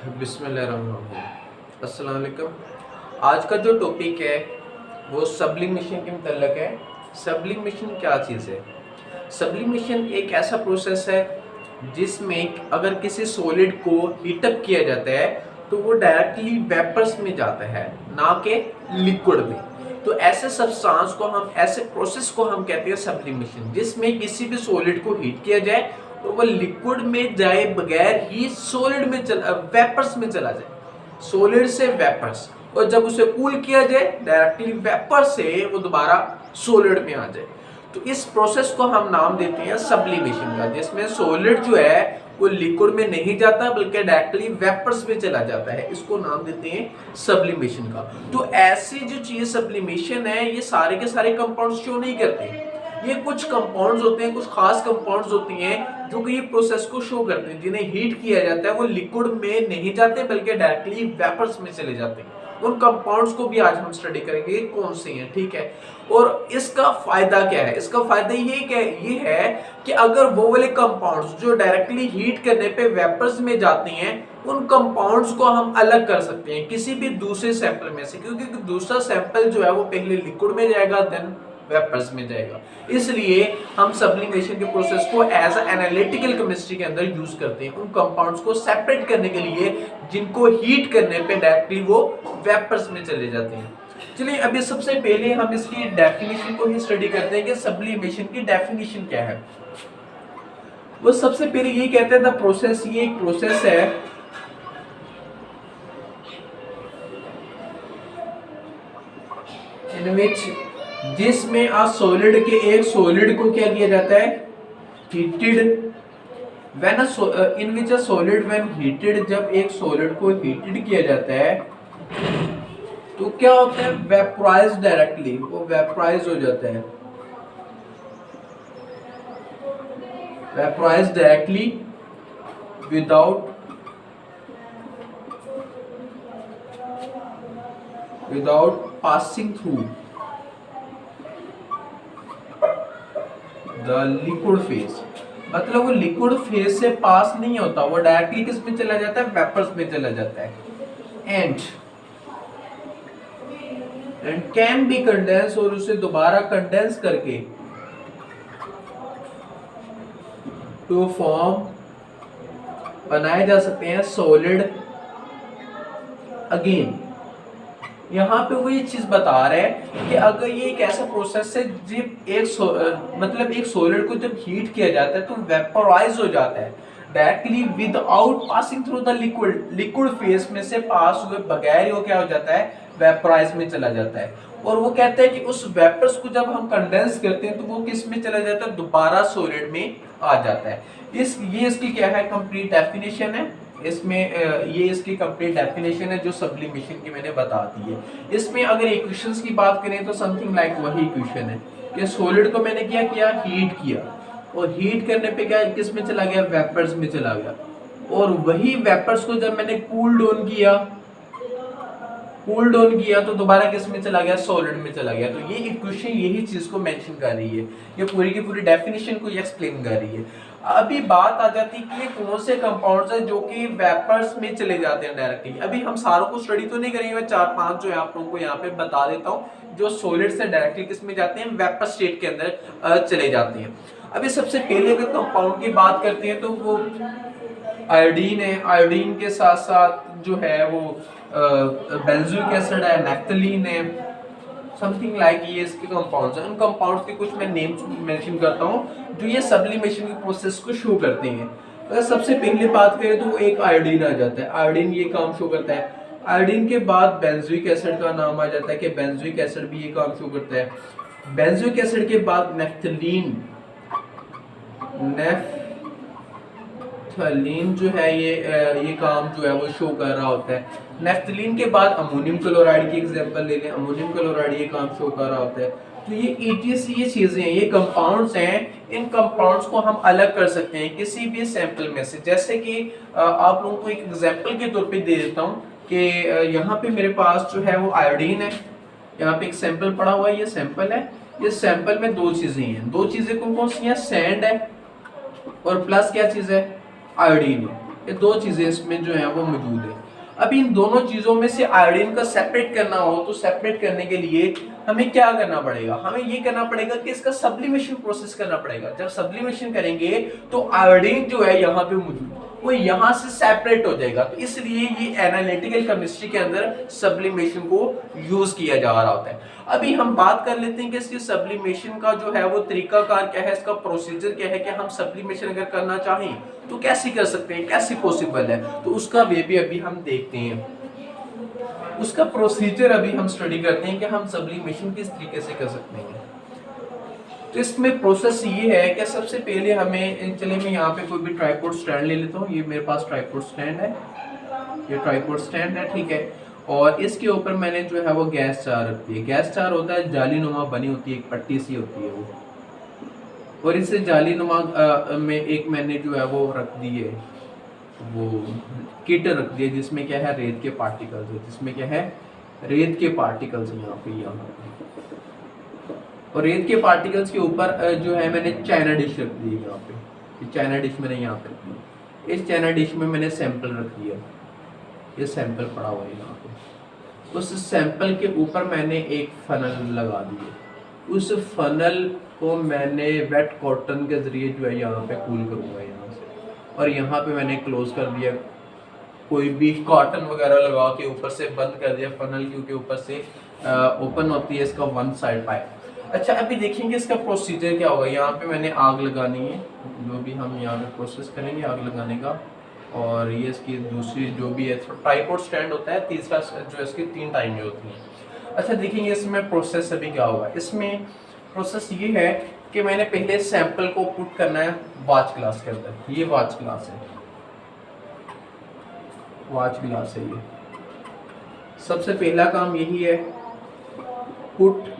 बिस्मिल्लाहिर्रहमानिर्रहीम। अस्सलाम वालेकुम। आज का जो टॉपिक है वो सब्लिमेशन के मुतल्लिक़ है। सब्लिमेशन क्या चीज़ है? सब्लिमेशन एक ऐसा प्रोसेस है जिसमें अगर किसी सॉलिड को हीटअप किया जाता है तो वो डायरेक्टली वेपर्स में जाता है, ना कि लिक्विड में। तो ऐसे सब्सटेंस को हम ऐसे प्रोसेस को हम कहते हैं सब्लिमेशन, जिसमें किसी भी सॉलिड को हीट किया जाए तो वो लिक्विड में जाए बगैर ही सॉलिड में वेपर्स में चला जाए, सॉलिड से वेपर्स, और जब उसे कूल किया जाए डायरेक्टली वेपर से वो दोबारा सॉलिड में आ जाए। तो इस प्रोसेस को हम नाम देते हैं सब्लिमेशन का, जिसमें सॉलिड जो है वो लिक्विड में नहीं जाता बल्कि डायरेक्टली वेपर्स में चला जाता है। इसको नाम देते हैं सब्लिमेशन का। तो ऐसी जो चीज सब्लिमेशन है, ये सारे के सारे कंपाउंड्स शो नहीं करते। ये कुछ कंपाउंड्स होते हैं, कुछ खास कंपाउंड्स होती हैं जो कि ये प्रोसेस को शो करते हैं, जिन्हें हीट किया जाता है वो लिक्विड में नहीं जाते बल्कि डायरेक्टली वेपर्स में चले जाते हैं। उन कंपाउंड्स को भी आज हम स्टडी करेंगे कौन से हैं, ठीक है। और इसका फायदा क्या है? इसका फायदा ये है कि अगर वो वाले कंपाउंड्स जो डायरेक्टली हीट करने पे वेपर्स में जाते हैं, उन कंपाउंड्स को हम अलग कर सकते हैं किसी भी दूसरे सैंपल में से, क्योंकि दूसरा सैंपल जो है वो पहले लिक्विड में जाएगा देन वेपर्स में जाएगा। इसलिए हम सब्लिमेशन के प्रोसेस को एज एनालिटिकल केमिस्ट्री के अंदर यूज करते हैं, उन कंपाउंड्स को सेपरेट करने के लिए जिनको हीट करने पे डायरेक्टली वो वेपर्स में चले जाते हैं। चलिए अभी सबसे पहले हम इसकी डेफिनेशन को ही स्टडी करते हैं कि सब्लिमेशन की डेफिनेशन क्या है। वो सबसे पहले ये कहते हैं द प्रोसेस, ये एक प्रोसेस है इन विच, जिसमें सॉलिड के एक सॉलिड को क्या किया जाता है, heated. When in which a solid when heated, जब एक सॉलिड को हीटेड किया जाता है तो क्या होता है, वेपोराइज डायरेक्टली, वो वेपोराइज हो जाता है, vaporise directly without passing through the liquid phase. मतलब वो लिक्विड फेज से पास नहीं होता, वो डायरेक्टली किस में चला जाता है, वेपर्स में चला जाता है। एंड कैन बी कंडेंस, और उसे दोबारा कंडेंस करके टू फॉर्म बनाए जा सकते हैं सॉलिड अगेन। यहाँ पे वो ये चीज बता रहे हैं कि अगर ये एक ऐसा प्रोसेस है जब मतलब एक सॉलिड को जब हीट किया जाता है तो वेपोराइज हो जाता है directly without passing through the liquid phase में से पास हुए बगैर वो क्या हो जाता है, वेपोराइज में चला जाता है। और वो कहते हैं कि उस वेपर्स को जब हम कंडेंस करते हैं तो वो किस में चला जाता है, दोबारा सॉलिड में आ जाता है। ये इसकी क्या है, कंप्लीट डेफिनेशन है। इसमें ये इसकी कंप्लीट डेफिनेशन है जो सब्लिमेशन की मैंने बता दी है। इसमें अगर इक्वेशंस की बात करें तो समथिंग लाइक वही इक्वेशन है कि सॉलिड को मैंने क्या किया, हीट किया, और हीट करने पे क्या किस में चला गया, वेपर्स में चला गया। और वही वेपर्स को जब मैंने कूल डाउन किया तो दोबारा किस में चला गया, सॉलिड में चला गया। तो ये इक्वेशन यही चीज को मेंशन कर रही है, ये पूरी की पूरी डेफिनेशन को एक्सप्लेन कर रही है। अभी बात आ जाती है कि ये कौन से कंपाउंड्स हैं जो कि वेपर्स में चले जाते हैं डायरेक्टली। अभी हम सारों को स्टडी तो नहीं करेंगे, मैं 4-5 जो है आप लोगों को यहाँ पे बता देता हूँ जो सॉलिड से डायरेक्टली किस में जाते हैं, वेपर स्टेट के अंदर चले जाते हैं। अभी सबसे पहले अगर कंपाउंड की बात करते हैं तो वो आयोडीन है। आयोडीन के साथ साथ जो है वो बेंजोइक एसिड है, नैफ्थलीन है, समथिंग लाइक ये इसके कंपाउंड्स हैं। उन कंपाउंड्स के कुछ मैं नेम्स मेंशन करता हूँ जो ये सब्लिमेशन के प्रोसेस को शो करते हैं। अगर सबसे पहले बात करें तो एक आयोडीन आ जाता है, आयोडीन ये काम शो करता है। आयोडीन के बाद बेंजोइक एसिड का नाम आ जाता है कि बेंजोइक एसिड भी ये काम शो करता है। बेंजोइक एसिड के बाद नैफ्थलीन जो है ये काम जो है वो शो कर रहा होता है। नैफ्थलीन के बाद अमोनियम क्लोराइड की एग्जांपल ले लें, अमोनियम क्लोराइड ये काम शो कर रहा होता है। तो ये ETC ये चीजें हैं, ये कंपाउंड्स हैं। इन कंपाउंड्स को हम अलग कर सकते हैं किसी भी सैंपल में से। जैसे कि आप लोगों को एक एग्जांपल के तौर पे दे देता हूँ कि यहाँ पे मेरे पास जो है वो आयोडीन है, यहाँ पे एक सैंपल पड़ा हुआ है, ये सैंपल है। इस सैंपल में दो चीजें हैं, कौन कौन सी हैं, सैंड है और प्लस क्या चीज है, आयोडीन है। ये दो चीजें इसमें जो है वो मौजूद है। अब इन दोनों चीजों में से आयोडीन का सेपरेट करना हो तो सेपरेट करने के लिए हमें क्या करना पड़ेगा, हमें ये करना पड़ेगा कि इसका सब्लिमेशन प्रोसेस करना पड़ेगा। जब सब्लिमेशन करेंगे तो आयोडीन जो है यहाँ पे मौजूद वो यहाँ से सेपरेट हो जाएगा। तो इसलिए ये एनालिटिकल केमिस्ट्री के अंदर सब्लिमेशन को यूज किया जा रहा होता है। अभी हम बात कर लेते हैं कि इसकी सब्लिमेशन का जो है वो तरीकाकार क्या है, इसका प्रोसीजर क्या है कि हम सब्लिमेशन अगर करना चाहें तो कैसे कर सकते हैं, कैसे पॉसिबल है, तो उसका वे भी अभी हम देखते हैं। उसका प्रोसीजर अभी हम स्टडी करते हैं कि हम सब्लिमेशन किस तरीके से कर सकते हैं। तो इसमें प्रोसेस ये है कि सबसे पहले हमें, चलिए मैं यहाँ पे कोई भी ट्राइपॉड स्टैंड ले लेता हूँ। ये मेरे पास ट्राइपॉड स्टैंड है, ये ट्राइपॉड स्टैंड है, ठीक है। और इसके ऊपर मैंने जो है वो गैस जार रखती है। गैस जार होता है जालीनुमा बनी होती है, एक पट्टी सी होती है वो, और इसे जालीनुमा में एक मैंने जो है वो रख दी है, वो किट रख दी है जिसमें क्या है रेत के पार्टिकल्स है, जिसमें क्या है रेत के पार्टिकल्स यहाँ पे और रेत के पार्टिकल्स के ऊपर जो है मैंने चाइना डिश रख दी है यहाँ पे। चाइना डिश मैंने यहाँ पे रख दी। इस चाइना डिश में मैंने सैंपल रख दिया, ये सैंपल पड़ा हुआ है यहाँ पे। उस सैंपल के ऊपर मैंने एक फनल लगा दी है। उस फनल को मैंने वेट कॉटन के जरिए जो है यहाँ पे कूल करूँगा यहाँ से, और यहाँ पे मैंने क्लोज कर दिया, कोई भी कॉटन वगैरह लगा के ऊपर से बंद कर दिया फनल, क्योंकि ऊपर से ओपन होती है इसका वन साइड पाइप। अच्छा, अभी देखेंगे इसका प्रोसीजर क्या होगा। यहाँ पे मैंने आग लगानी है, जो भी हम यहाँ पे प्रोसेस करेंगे आग लगाने का। और ये इसकी दूसरी जो भी है ट्राइपॉड स्टैंड होता है, तीसरा जो इसकी 3 टाइमें होती हैं। अच्छा देखेंगे इसमें प्रोसेस अभी क्या होगा। इसमें प्रोसेस ये है कि मैंने पहले सैंपल को पुट करना है वाच ग्लास के अंदर। ये वाच ग्लास है, वाच ग्लास है ये। सबसे पहला काम यही है, पुट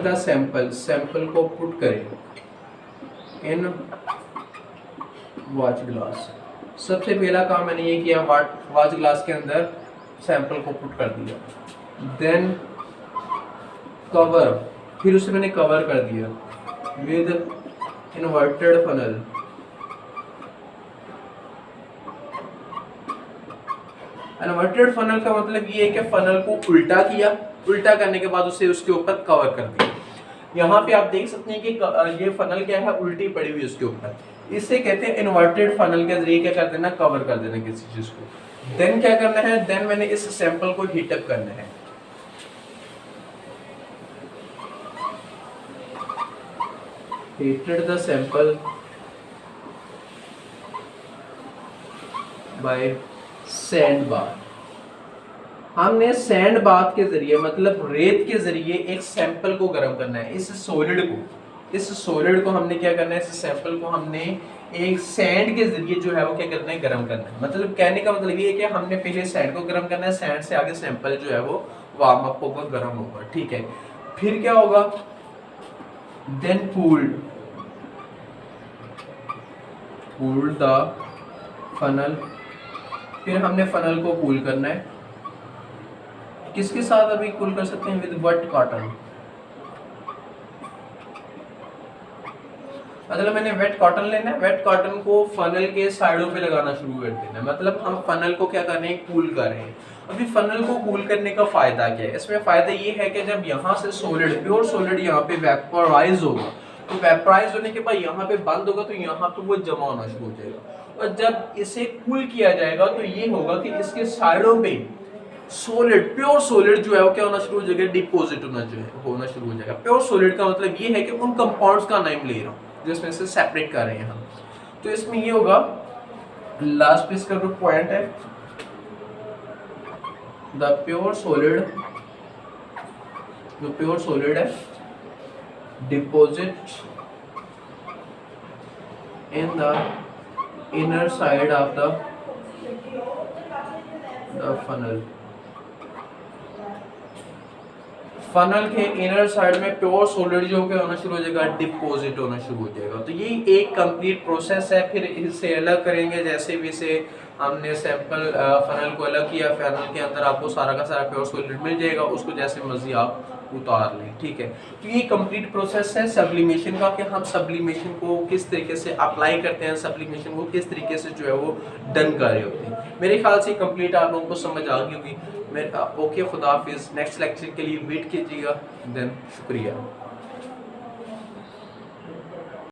द सैंपल, सैंपल को पुट करें इन वाच ग्लास। सबसे पहला काम मैंने ये किया, वाच ग्लास के अंदर सैंपल को पुट कर दिया। देन कवर, फिर उसे मैंने कवर कर दिया with inverted funnel. Inverted funnel का मतलब ये है कि फनल को उल्टा किया, उल्टा करने के बाद उसे उसके ऊपर कवर कर दिया। यहाँ पे आप देख सकते हैं कि ये फनल क्या है, उल्टी पड़ी हुई उसके ऊपर। इसे कहते हैं इन्वर्टेड फनल के जरिए क्या कर देना, कवर कर देना किसी चीज को। देन क्या करना है, देन मैंने इस सैंपल को हीटअप करना है। Heated the sample by sand bath. हमने सैंड बाथ के जरिए मतलब रेत के जरिए एक सैंपल को गर्म करना है। इस सॉलिड को हमने क्या करना है, इस सैंपल को हमने एक सैंड के जरिए जो है वो क्या करना है, गर्म करना है। मतलब कहने का मतलब ये है कि हमने पहले सैंड को गर्म करना है, सैंड से आगे सैंपल जो है वो वार्म अप होगा, गर्म होगा, ठीक है। फिर क्या होगा, देन कूल्ड द फनल। फिर हमने फनल को कूल करना है, किसके साथ अभी कूल कर सकते हैं, विद वेट कॉटन। मतलब मैंने वेट कॉटन लेना है, वेट कॉटन को फनल के साइडों पे लगाना शुरू कर देना है। मतलब हम फनल को क्या कर रहे हैं, कूल कर रहे हैं। अभी फनल को कूल करने का फायदा क्या है, इसमें फायदा ये है कि जब यहाँ से सॉलिड, प्योर सॉलिड यहाँ पे वेपोराइज होगा, तो वेपोराइज होने के बाद यहाँ पे बंद होगा, तो यहाँ पे वो जमा होना शुरू हो जाएगा। और जब इसे कूल किया जाएगा तो ये होगा कि इसके साइडों पे सॉलिड, प्योर सॉलिड जो है वो क्या होना शुरू हो जाएगा, डिपॉजिट होना शुरू हो जाएगा। प्योर सॉलिड का मतलब ये है कि उन कंपाउंड्स का नाम ले रहा हूँ जिसमें से सेपरेट कर रहे हैं हम। तो इसमें ये होगा, लास्ट पे इसका जो पॉइंट है, द प्योर सॉलिड, जो प्योर सॉलिड है, deposit in the inner side of the funnel. Funnel के इनर साइड में प्योर सॉलिड जो होना शुरू हो जाएगा, डिपॉजिट होना शुरू हो जाएगा। तो ये एक कंप्लीट प्रोसेस है। फिर इसे अलग करेंगे, जैसे भी इसे हमने सैंपल फनल को अलग किया, फनल के अंदर आपको सारा का सारा प्योर सॉलिड मिल जाएगा, उसको जैसे मर्जी आप उतार लें, ठीक है। तो ये कंप्लीट प्रोसेस है सब्लिमेशन का कि हम सब्लिमेशन को किस तरीके से अप्लाई करते हैं, सब्लिमेशन को किस तरीके से जो है वो डन कर रहे होते हैं। मेरे ख्याल से कंप्लीट आप लोगों को समझ आ गई होगी। ओके, खुदा हाफिज़। नेक्स्ट लेक्चर के लिए वेट कीजिएगा, देन शुक्रिया।